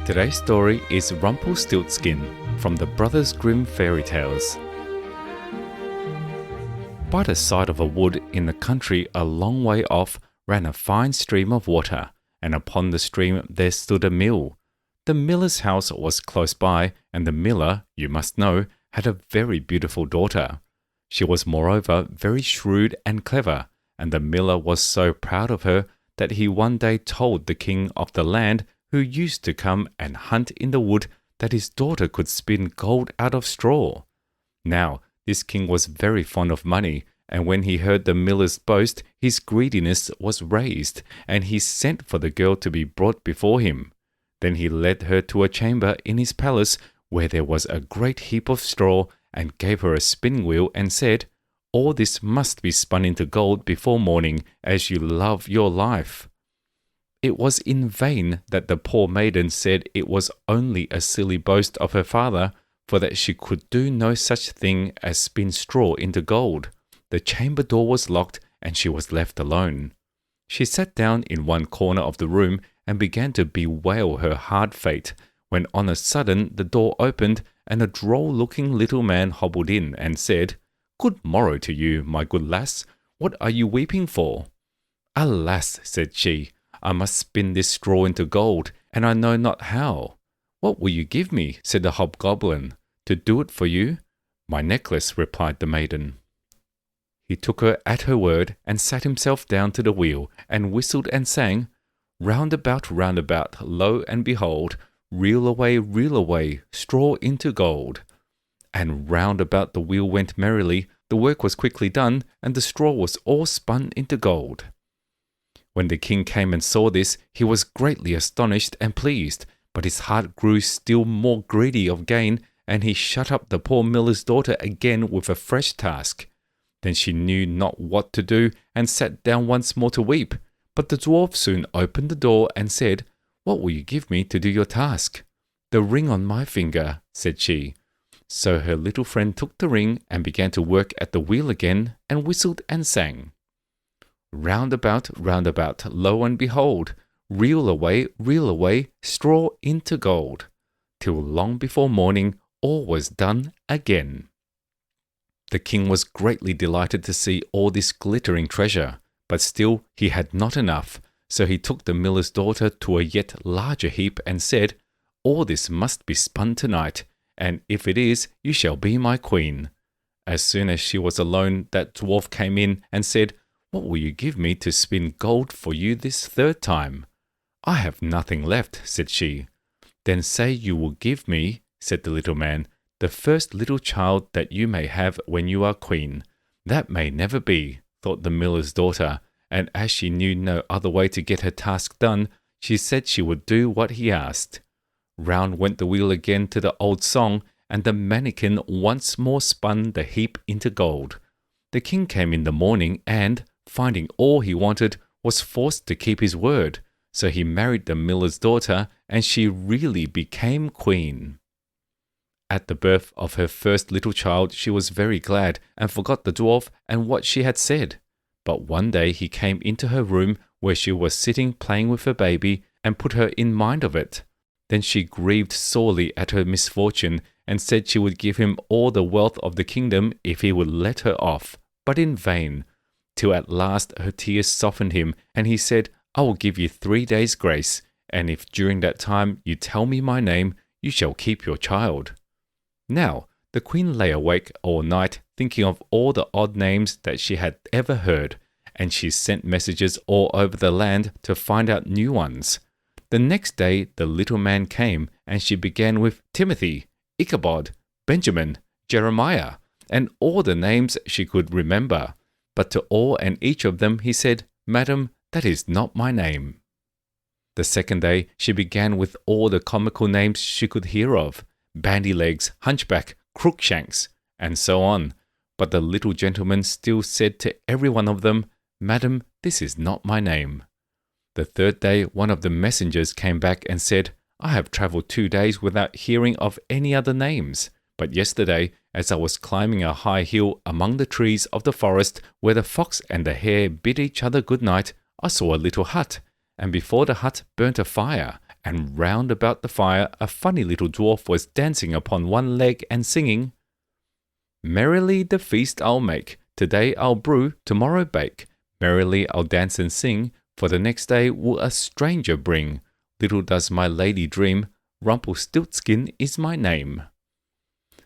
Today's story is Rumpelstiltskin from the Brothers Grimm fairy tales. By the side of a wood in the country a long way off ran a fine stream of water, and upon the stream there stood a mill. The miller's house was close by, and the miller, you must know, had a very beautiful daughter. She was moreover very shrewd and clever, and the miller was so proud of her that he one day told the king of the land, who used to come and hunt in the wood, that his daughter could spin gold out of straw. Now, this king was very fond of money, and when he heard the miller's boast, his greediness was raised, and he sent for the girl to be brought before him. Then he led her to a chamber in his palace, where there was a great heap of straw, and gave her a spinning wheel, and said, "All this must be spun into gold before morning, as you love your life." It was in vain that the poor maiden said it was only a silly boast of her father, for that she could do no such thing as spin straw into gold. The chamber door was locked, and she was left alone. She sat down in one corner of the room and began to bewail her hard fate, when on a sudden the door opened, and a droll-looking little man hobbled in and said, "Good morrow to you, my good lass. What are you weeping for?" "Alas," said she, "I must spin this straw into gold, and I know not how." "What will you give me," said the hobgoblin, "to do it for you?" "My necklace," replied the maiden. He took her at her word, and sat himself down to the wheel, and whistled and sang, round about, lo and behold, reel away, straw into gold." And round about the wheel went merrily. The work was quickly done, and the straw was all spun into gold. When the king came and saw this, he was greatly astonished and pleased, but his heart grew still more greedy of gain, and he shut up the poor miller's daughter again with a fresh task. Then she knew not what to do, and sat down once more to weep. But the dwarf soon opened the door and said, "What will you give me to do your task?" "The ring on my finger," said she. So her little friend took the ring, and began to work at the wheel again, and whistled and sang, round about, lo and behold, reel away, straw into gold. Till long before morning, all was done again. The king was greatly delighted to see all this glittering treasure, but still he had not enough, so he took the miller's daughter to a yet larger heap, and said, "All this must be spun tonight, and if it is, you shall be my queen." As soon as she was alone, that dwarf came in and said, "What will you give me to spin gold for you this third time?" "I have nothing left," said she. "Then say you will give me," said the little man, "the first little child that you may have when you are queen." "That may never be," thought the miller's daughter, and as she knew no other way to get her task done, she said she would do what he asked. Round went the wheel again to the old song, and the mannikin once more spun the heap into gold. The king came in the morning, and, finding all he wanted, was forced to keep his word, so he married the miller's daughter, and she really became queen. At the birth of her first little child she was very glad, and forgot the dwarf and what she had said. But one day he came into her room, where she was sitting playing with her baby, and put her in mind of it. Then she grieved sorely at her misfortune, and said she would give him all the wealth of the kingdom if he would let her off, but in vain, till at last her tears softened him, and he said, "I will give you 3 days' grace, and if during that time you tell me my name, you shall keep your child." Now, the queen lay awake all night, thinking of all the odd names that she had ever heard, and she sent messages all over the land to find out new ones. The next day the little man came, and she began with Timothy, Ichabod, Benjamin, Jeremiah, and all the names she could remember. But to all and each of them he said, "Madam, that is not my name." The second day she began with all the comical names she could hear of, Bandy-legs, Hunchback, Crookshanks, and so on. But the little gentleman still said to every one of them, "Madam, this is not my name." The third day one of the messengers came back and said, "I have travelled 2 days without hearing of any other names. But yesterday, as I was climbing a high hill among the trees of the forest where the fox and the hare bid each other good night, I saw a little hut, and before the hut burnt a fire, and round about the fire a funny little dwarf was dancing upon one leg and singing, "Merrily the feast I'll make, today I'll brew, tomorrow bake. Merrily I'll dance and sing, for the next day will a stranger bring. Little does my lady dream, Rumpelstiltskin is my name."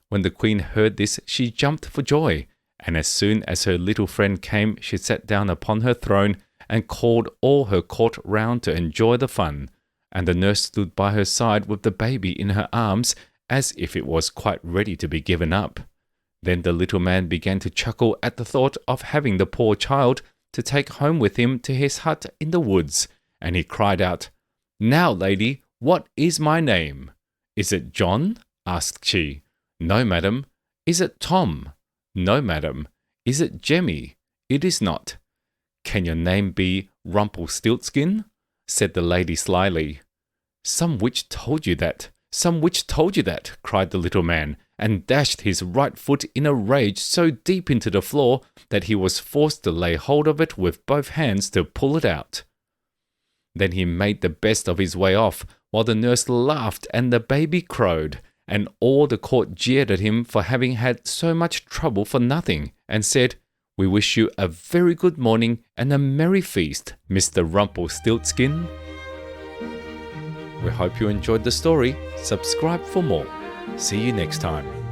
When the queen heard this, she jumped for joy, and as soon as her little friend came, she sat down upon her throne and called all her court round to enjoy the fun, and the nurse stood by her side with the baby in her arms, as if it was quite ready to be given up. Then the little man began to chuckle at the thought of having the poor child to take home with him to his hut in the woods, and he cried out, "Now, lady, what is my name?" "Is it John?" asked she. "No, madam." "Is it Tom?" "No, madam." "Is it Jemmy?" "It is not." "Can your name be Rumpelstiltskin?" said the lady slyly. "Some witch told you that! Some witch told you that!" cried the little man, and dashed his right foot in a rage so deep into the floor that he was forced to lay hold of it with both hands to pull it out. Then he made the best of his way off, while the nurse laughed and the baby crowed, and all the court jeered at him for having had so much trouble for nothing, and said, "We wish you a very good morning and a merry feast, Mr. Rumpelstiltskin." We hope you enjoyed the story. Subscribe for more. See you next time.